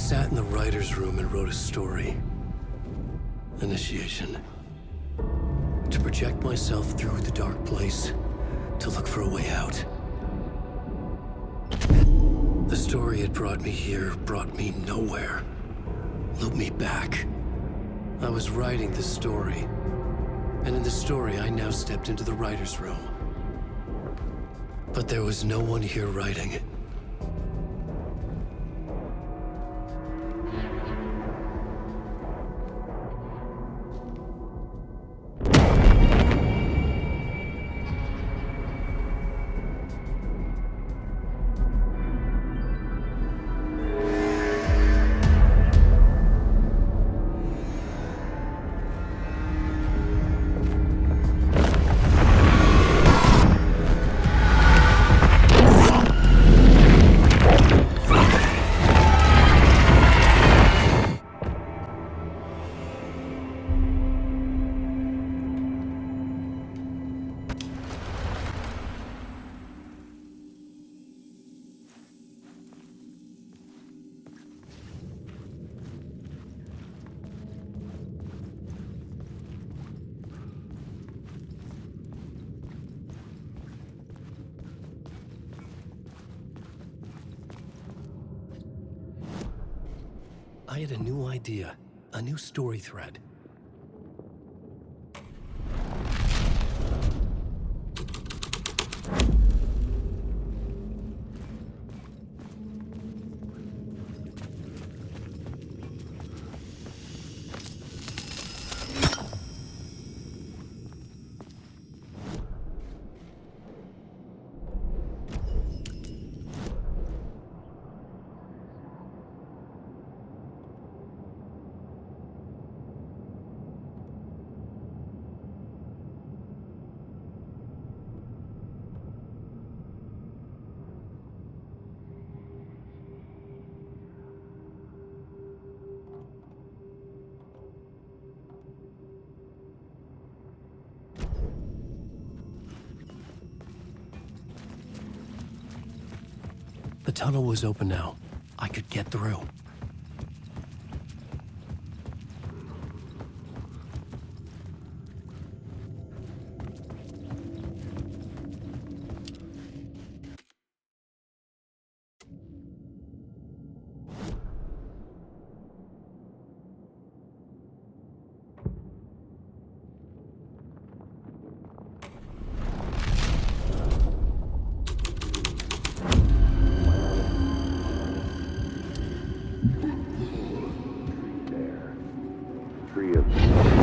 sat in the writer's room and wrote a story. Initiation. To project myself through the dark place, to look for a way out. The story had brought me here, brought me nowhere. Looped me back. I was writing the story. And in the story, I now stepped into the writer's room. But there was no one here writing it. I had a new idea, a new story thread. The tunnel was open now. I could get through.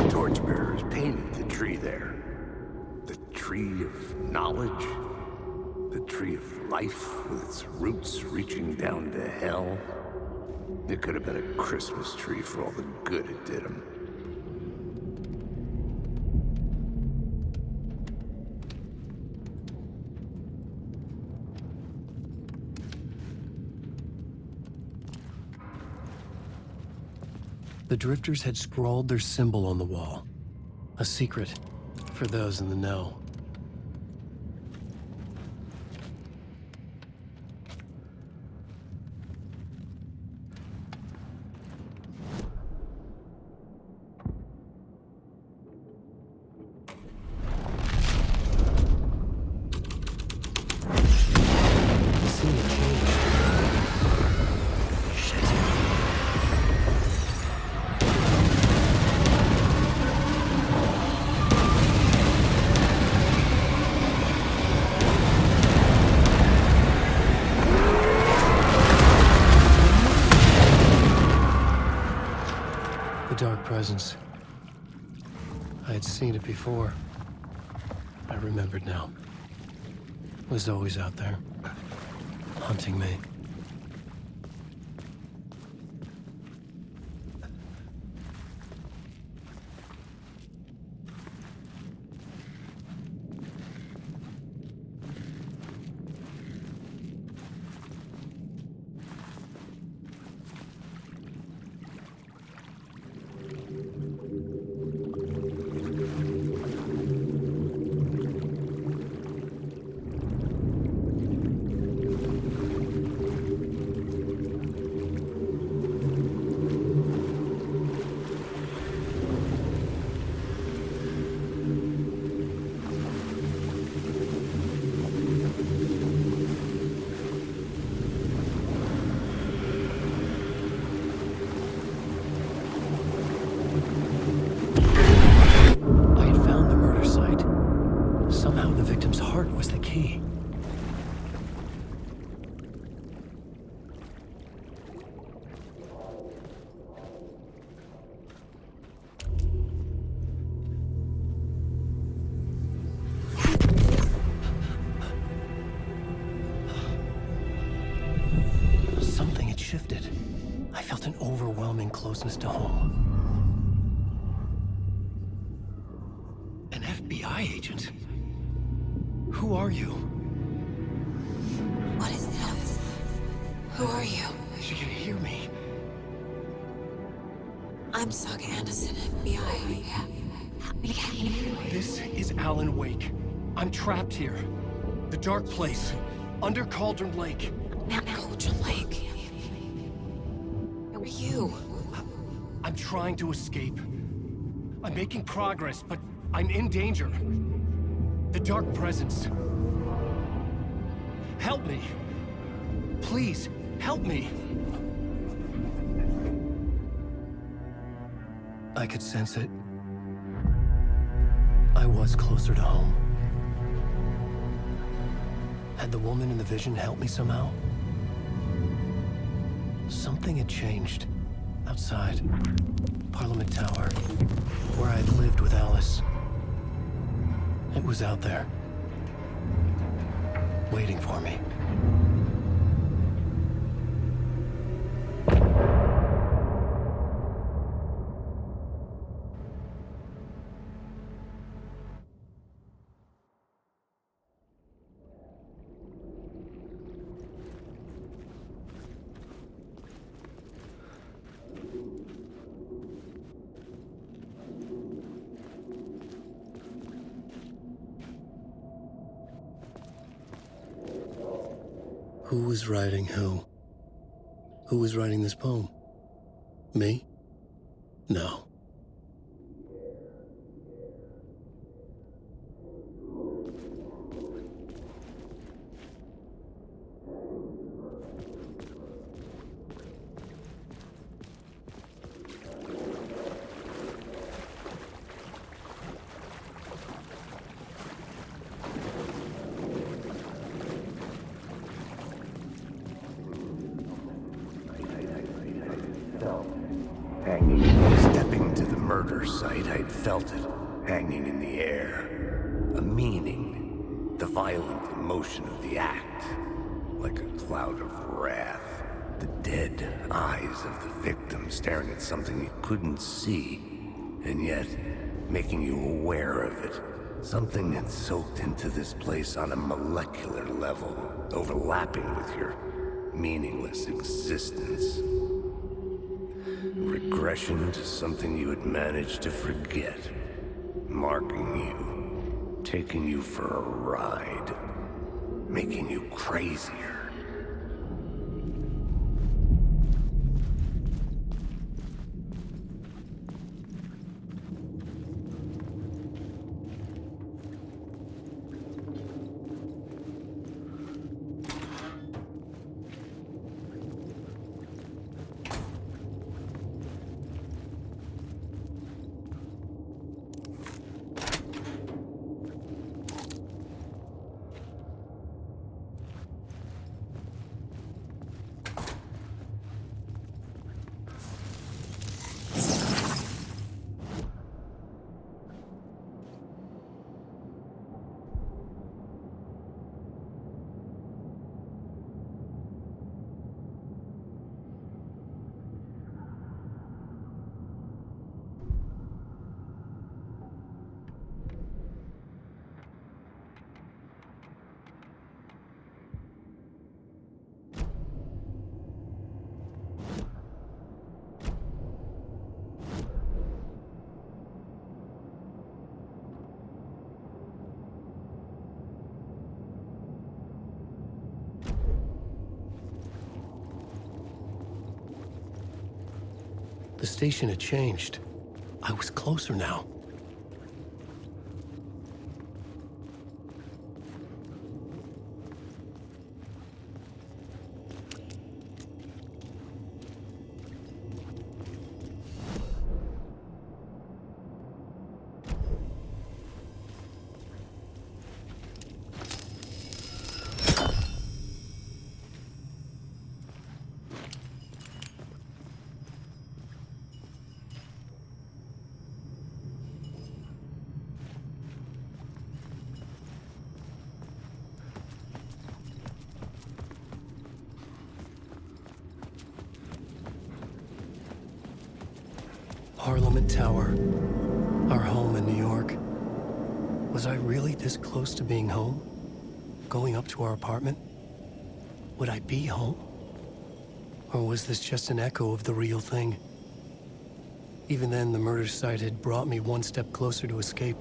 Torchbearers painted the tree there. The tree of knowledge. The tree of life with its roots reaching down to hell. It could have been a Christmas tree for all the good it did him. The Drifters had scrawled their symbol on the wall. A secret for those in the know. The scene had changed. Dark presence. I had seen it before. I remembered now. It was always out there, hunting me. shifted. I felt an overwhelming closeness to home. An FBI agent? Who are you? What is this? Who are you? She can hear me. I'm Saga Anderson, FBI. This is Alan Wake. I'm trapped here. The dark place. Under Cauldron Lake. Cauldron Lake. Who are you? I'm trying to escape. I'm making progress, but I'm in danger. The Dark Presence. Help me. Please, help me. I could sense it. I was closer to home. Had the woman in the vision helped me somehow? Something had changed. Outside. Parliament Tower. Where I'd lived with Alice. It was out there. Waiting for me. Who was writing who? Who was writing this poem? Me? No. Hanging, stepping to the murder site, I'd felt it, hanging in the air. A meaning, the violent emotion of the act, like a cloud of wrath. The dead eyes of the victim staring at something you couldn't see, and yet making you aware of it. Something had soaked into this place on a molecular level, overlapping with your meaningless existence. Regression to something you had managed to forget. Marking you. Taking you for a ride. Making you crazier. The station had changed. I was closer now. Parliament Tower, our home in New York. Was I really this close to being home? Going up to our apartment? Would I be home? Or was this just an echo of the real thing? Even then, the murder site had brought me one step closer to escape.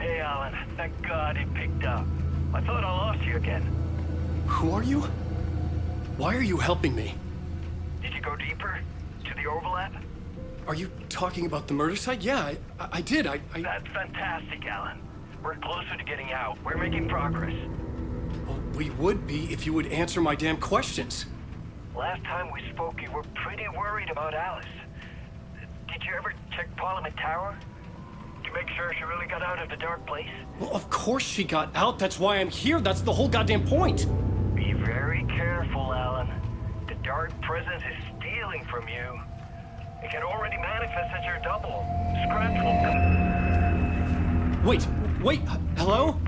Hey, Alan. Thank God it picked up. I thought I lost you again. Who are you? Why are you helping me? Did you go deeper? To the overlap? Are you talking about the murder site? Yeah, I did. That's fantastic, Alan. We're closer to getting out. We're making progress. Well, we would be if you would answer my damn questions. Last time we spoke, you were pretty worried about Alice. Did you ever check Parliament Tower? To make sure she really got out of the dark place? Well, of course she got out. That's why I'm here. That's the whole goddamn point. Be very careful, Alan. The dark presence is stealing from you. It can already manifest as your double. Scratch will come. Wait, hello?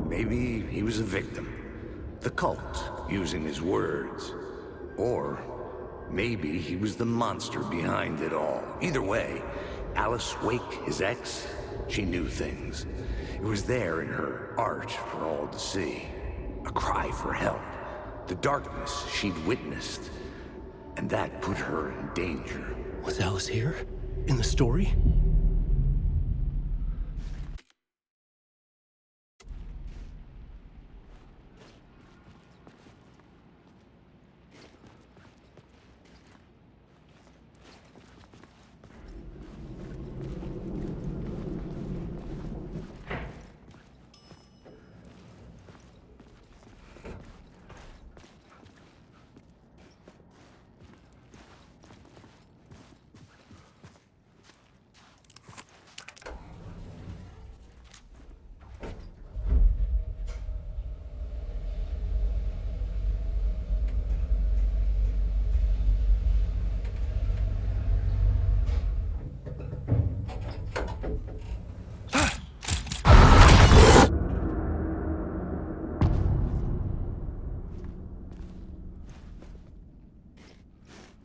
Maybe he was a victim. The cult, using his words. Or maybe he was the monster behind it all. Either way, Alice Wake, his ex, she knew things. It was there in her art for all to see. A cry for help. The darkness she'd witnessed. And that put her in danger. Was Alice here? In the story?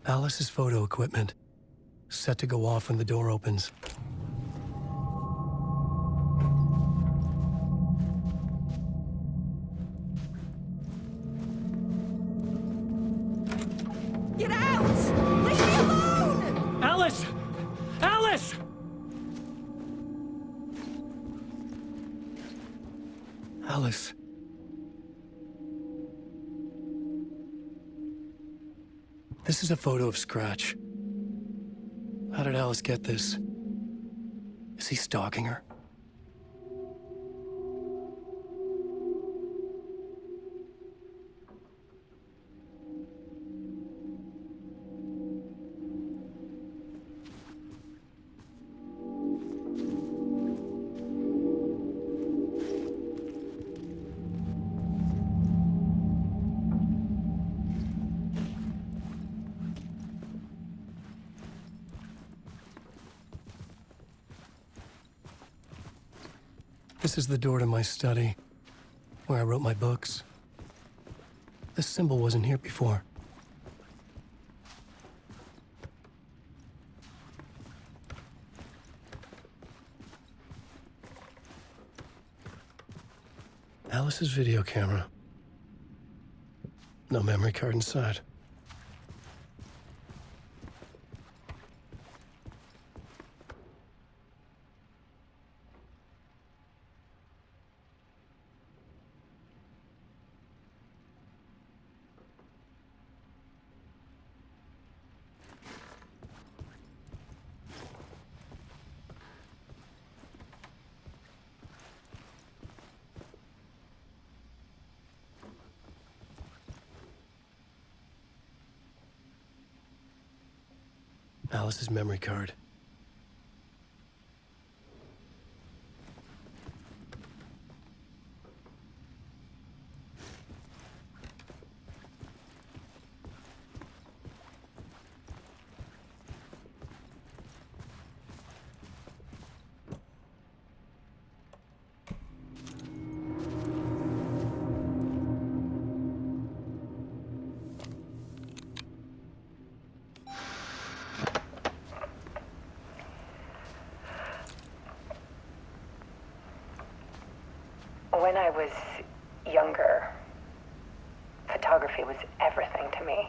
Alice's photo equipment, set to go off when the door opens. Get out! Leave me alone! Alice! Alice! Alice. This is a photo of Scratch. How did Alice get this? Is he stalking her? This is the door to my study, where I wrote my books. This symbol wasn't here before. Alice's video camera. No memory card inside. Alice's memory card. When I was younger, photography was everything to me.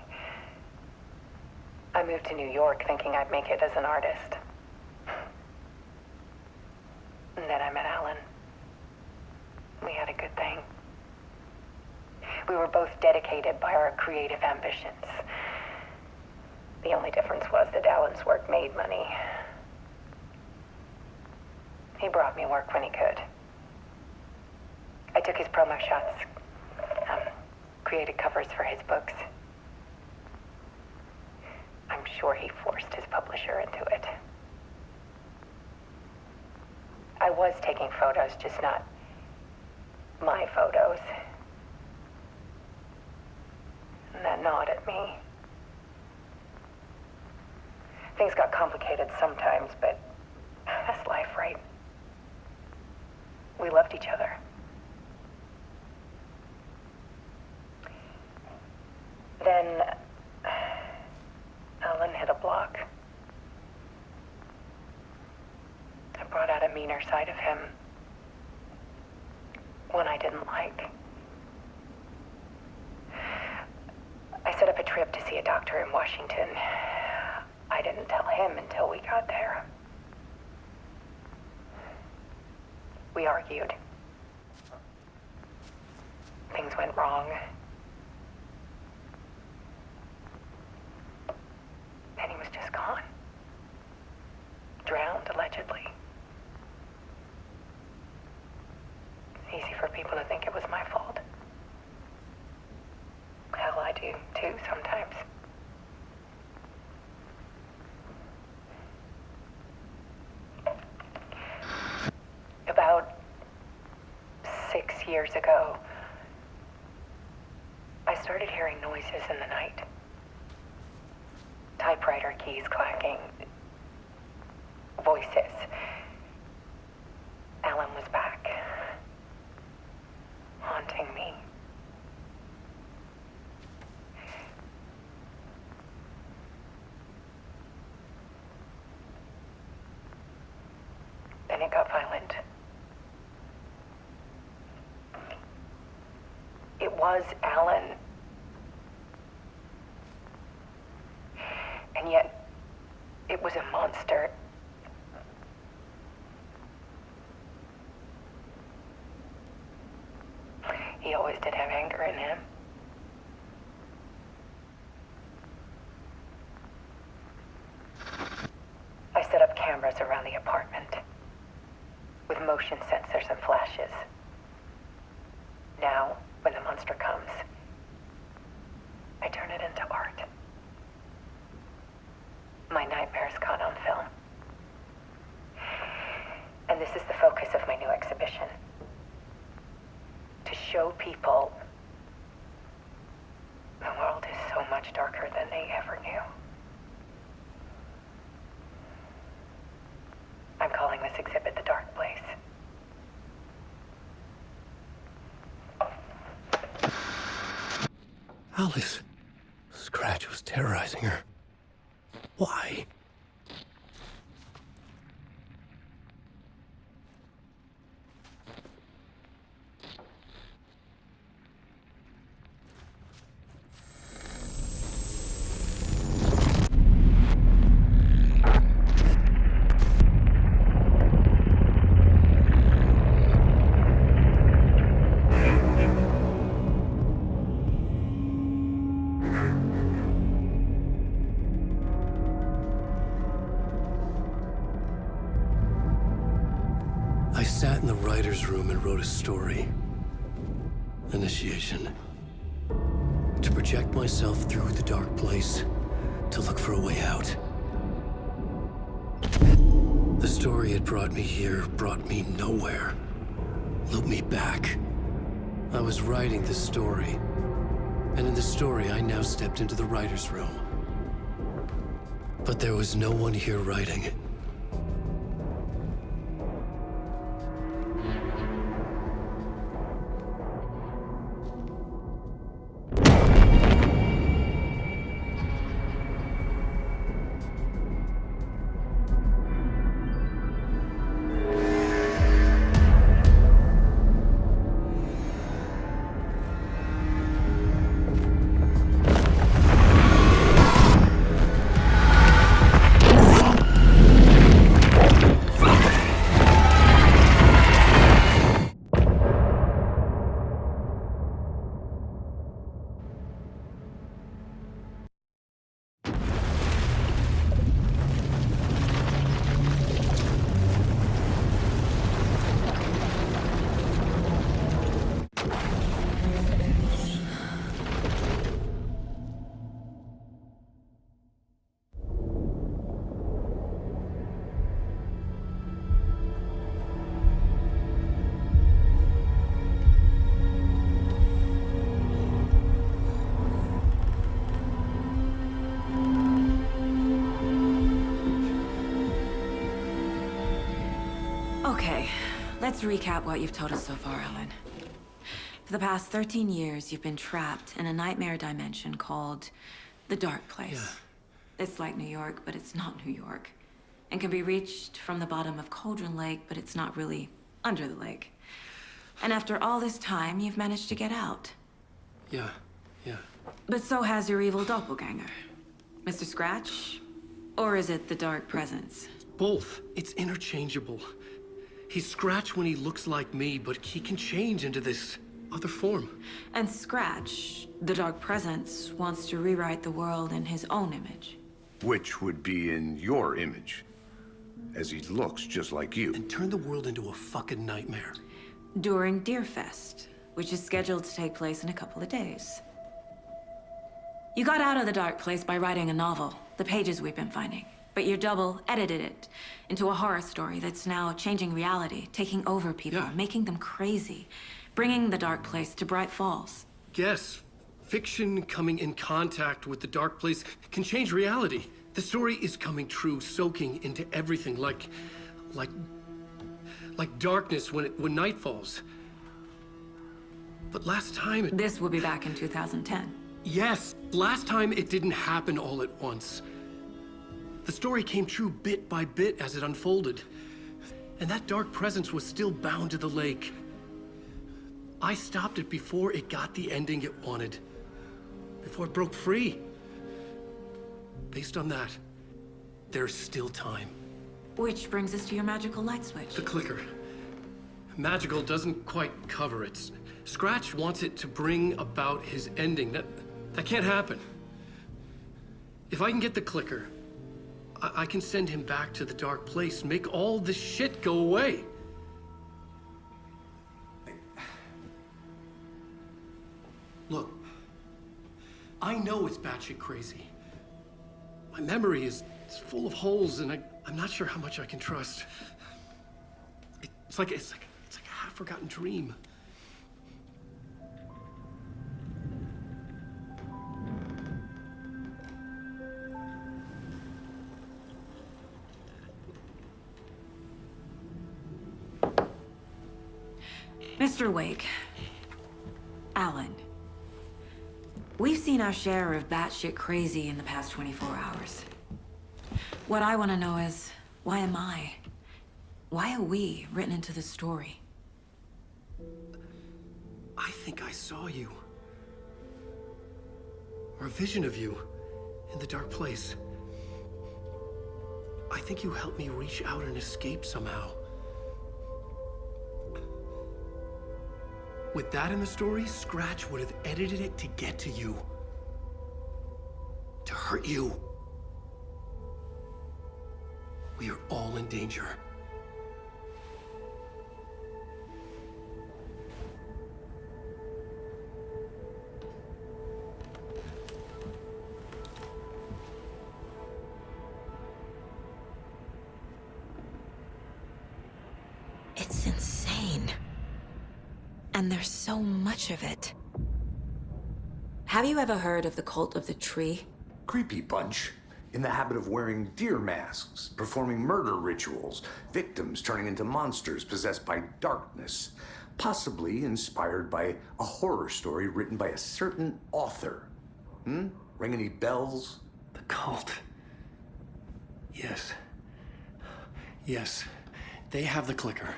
I moved to New York thinking I'd make it as an artist. And then I met Alan. We had a good thing. We were both dedicated by our creative ambitions. The only difference was that Alan's work made money. He brought me work when he could. I took his promo shots, created covers for his books. I'm sure he forced his publisher into it. I was taking photos, just not my photos. And that gnawed at me. Things got complicated sometimes, but that's life, right? We loved each other. Then Alan hit a block. I brought out a meaner side of him. One I didn't like. I set up a trip to see a doctor in Washington. I'd didn't tell him until we got there. We argued. Things went wrong. And he was just gone. Drowned, allegedly. Easy for people to think it was my fault. Hell, I do too sometimes. About 6 years ago, I started hearing noises in the night. Typewriter keys clacking. Voices. Alan was back. Haunting me. Then it got violent. It was Alan. And yet, it was a monster. He always did have anger in him. I set up cameras around the apartment with motion sensors and flashes. Now, when the monster comes, I turn it into art. My nightmares caught on film. And this is the focus of my new exhibition. To show people the world is so much darker than they ever knew. I'm calling this exhibit The Dark Place. Alice. Scratch was terrorizing her. Why? I sat in the writer's room and wrote a story. Initiation. To project myself through the dark place, to look for a way out. The story had brought me here, brought me nowhere. Looped me back. I was writing the story. And in the story, I now stepped into the writer's room. But there was no one here writing. Okay, let's recap what you've told us so far, Alan. For the past 13 years, you've been trapped in a nightmare dimension called the Dark Place. Yeah. It's like New York, but it's not New York. And can be reached from the bottom of Cauldron Lake, but it's not really under the lake. And after all this time, you've managed to get out. Yeah. But so has your evil doppelganger. Mr. Scratch, Or is it the Dark Presence? Both. It's interchangeable. He's Scratch when he looks like me, but he can change into this other form. And Scratch, the Dark Presence, wants to rewrite the world in his own image. Which would be in your image, as he looks just like you. And turn the world into a fucking nightmare. During Deerfest, which is scheduled to take place in a couple of days. You got out of the dark place by writing a novel, the pages we've been finding. But your double edited it into a horror story that's now changing reality, taking over people, Yeah. making them crazy, bringing the dark place to Bright Falls. Yes, fiction coming in contact with the dark place can change reality. The story is coming true, soaking into everything like darkness when night falls. But last time This will be back in 2010. Yes, last time it didn't happen all at once. The story came true bit by bit as it unfolded. And that dark presence was still bound to the lake. I stopped it before it got the ending it wanted. Before it broke free. Based on that, there's still time. Which brings us to your magical light switch. The clicker. Magical doesn't quite cover it. Scratch wants it to bring about his ending. That can't happen. If I can get the clicker, I can send him back to the dark place, make all this shit go away. Look, I know it's batshit crazy. My memory is full of holes, and I'm not sure how much I can trust. It's like a half-forgotten dream. Mr. Wake, Alan, we've seen our share of batshit crazy in the past 24 hours. What I want to know is, why am I? Why are we written into the story? I think I saw you. Or a vision of you in the dark place. I think you helped me reach out and escape somehow. With that in the story, Scratch would have edited it to get to you. To hurt you. We are all in danger. It's insane. And there's so much of it. Have you ever heard of the Cult of the Tree? Creepy bunch. In the habit of wearing deer masks, performing murder rituals, victims turning into monsters possessed by darkness, possibly inspired by a horror story written by a certain author. Ring any bells? The cult. Yes. Yes. They have the clicker.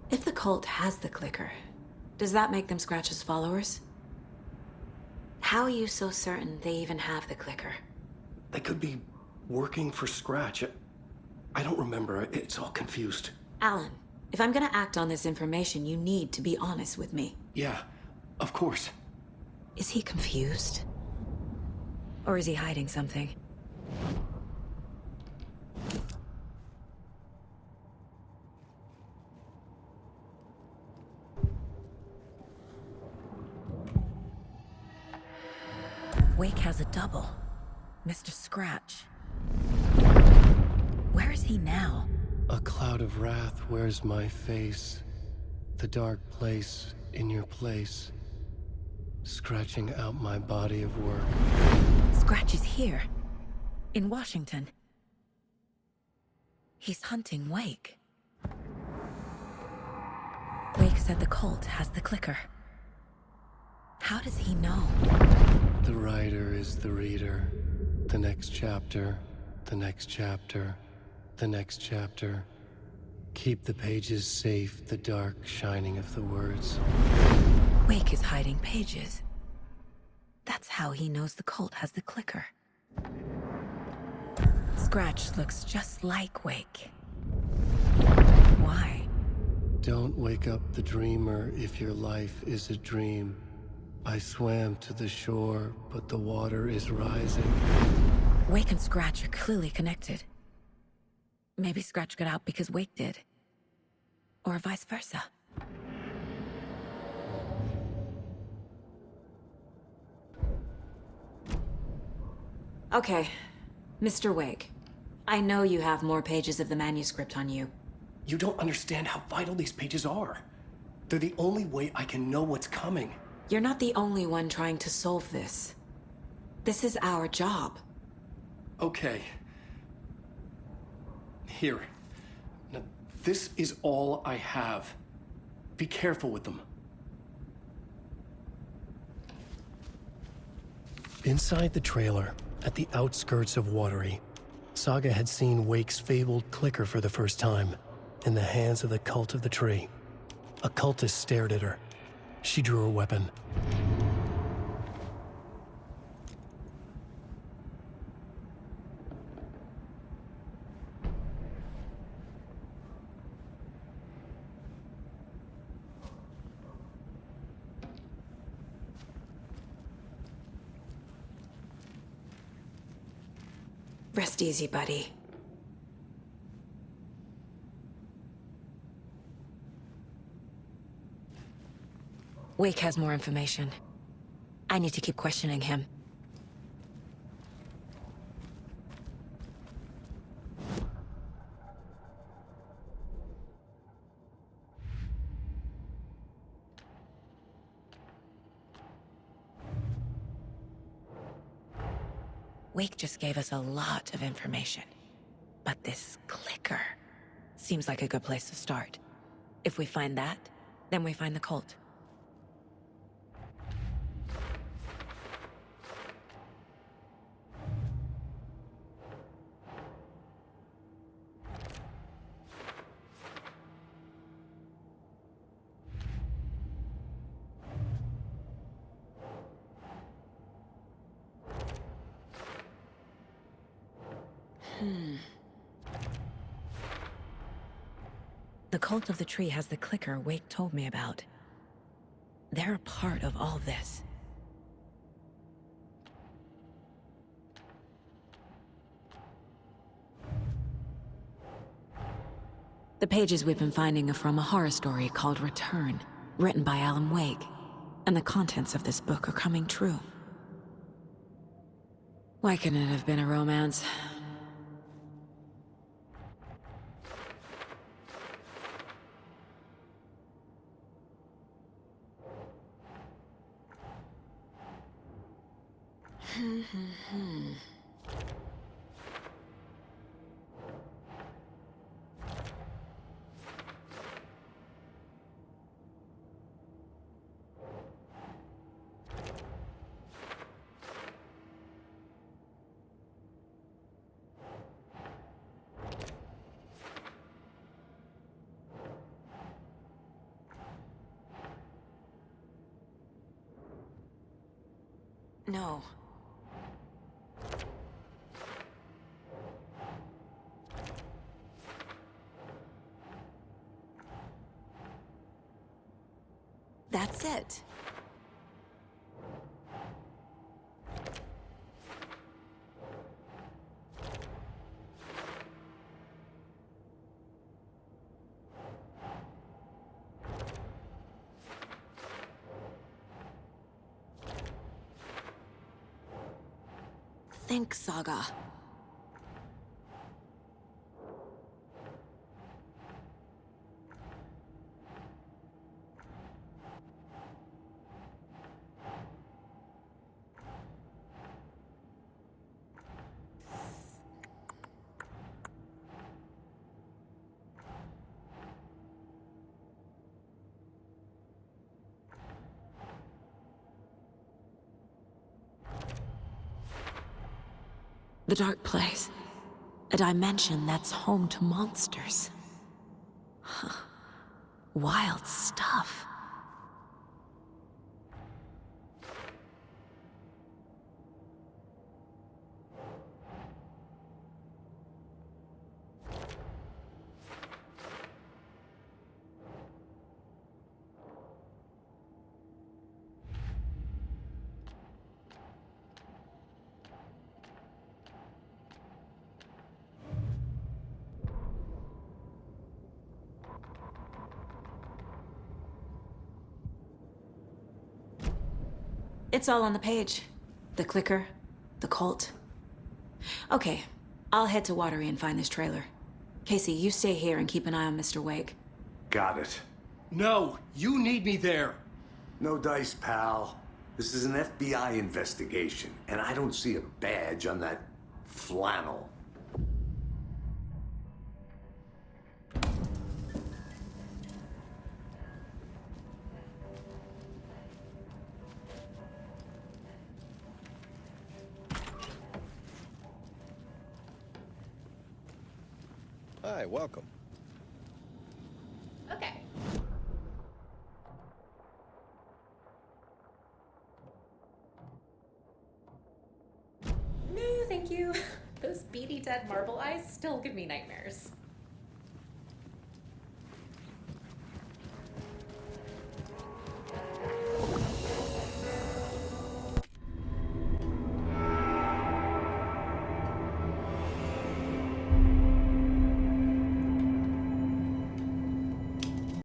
If the cult has the clicker, does that make them Scratch's followers? How are you so certain they even have the clicker? They could be working for Scratch. I don't remember. It's all confused. Alan, if I'm gonna act on this information, you need to be honest with me. Yeah, of course. Is he confused? Or is he hiding something? Wake has a double. Mr. Scratch. Where is he now? A cloud of wrath wears my face. The dark place in your place. Scratching out my body of work. Scratch is here. In Washington. He's hunting Wake. Wake said the cult has the clicker. How does he know? The writer is the reader. The next chapter, the next chapter, the next chapter. Keep the pages safe, the dark shining of the words. Wake is hiding pages. That's how he knows the cult has the clicker. Scratch looks just like Wake. Why? Don't wake up the dreamer if your life is a dream. I swam to the shore, but the water is rising. Wake and Scratch are clearly connected. Maybe Scratch got out because Wake did. Or vice versa. Okay, Mr. Wake. I know you have more pages of the manuscript on you. You don't understand how vital these pages are. They're the only way I can know what's coming. You're not the only one trying to solve this. This is our job. Okay. Here. Now, this is all I have. Be careful with them. Inside the trailer, at the outskirts of Watery, Saga had seen Wake's fabled clicker for the first time, in the hands of the Cult of the Tree. A cultist stared at her. She drew her weapon. Rest easy, buddy. Wake has more information. I need to keep questioning him. Wake just gave us a lot of information. But this clicker seems like a good place to start. If we find that, then we find the cult. The Cult of the Tree has the clicker Wake told me about. They're a part of all this. The pages we've been finding are from a horror story called Return, written by Alan Wake. And the contents of this book are coming true. Why couldn't it have been a romance? No. That's it. Think, Saga. The Dark Place. A dimension that's home to monsters. Huh. Wild stuff. It's all on the page. The clicker, the cult. Okay, I'll head to Watery and find this trailer. Casey, you stay here and keep an eye on Mr. Wake. Got it. No, you need me there. No dice, pal. This is an FBI investigation, and I don't see a badge on that flannel. Hi, welcome. Okay. No, thank you. Those beady dead marble eyes still give me nightmares.